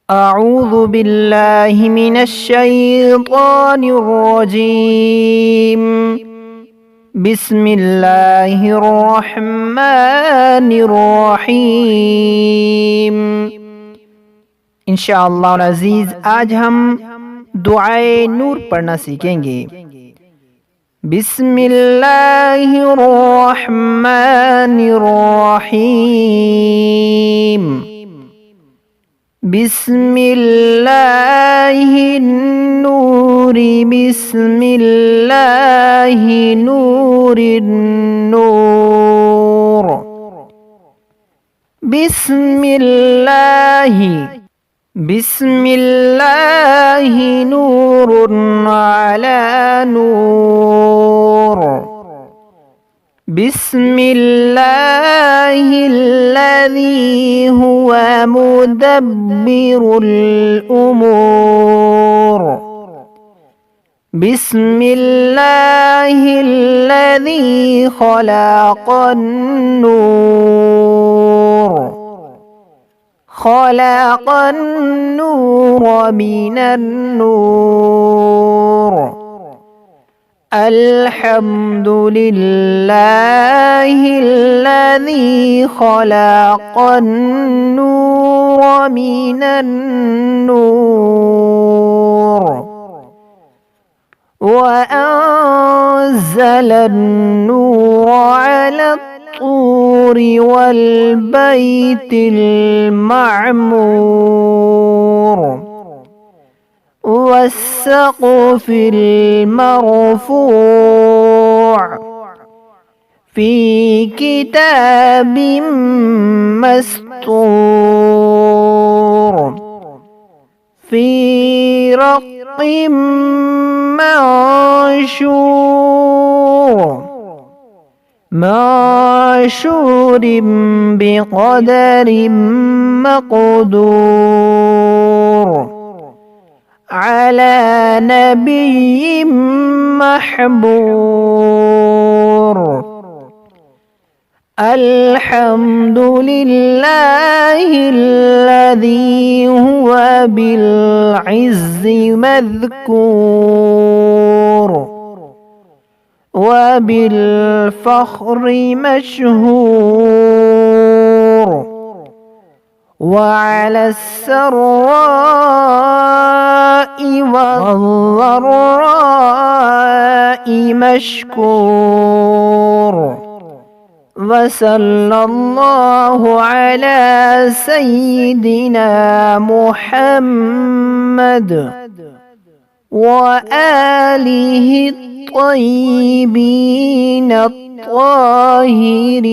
أعوذ بالله من الشيطان الرجيم. بسم الله الرحمن الرحيم। इंशाअल्लाह अज़ीज़ आज हम दुआए नूर पढ़ना सीखेंगे। बिस्मिल्लाहिर्रहमानिर्रहीम। बिस्मिल्लाहिन्नूरी बिस्मिल्लाहिन्नूरिन्नूर। बिस्मिल्लाहि बिस्मिल्लाहि नूरुन अला नूर। बिस्मिल्लाहिल्लज़ी हुवा मुदब्बिरुल उमूर। बिस्मिल्लाहिल्लज़ी खलक़न नूर। खलक़न नूर मिनन नूर। अल्हम्दुलिल्लाहिल्लज़ी खलक़न नूर मिनन नूर व अंज़लन नूर अला الطور والبيت المعمور والسقف المرفوع في كتاب مسطور في رق منشور بقدر مقدور على نبي محبور. الحمد لله الذي هو بالعز مذكور وبالفخر مشهور وعلى السراء والضراء مشكور. وصلى الله على سيدنا محمد وآله الطيبين الطاهرين.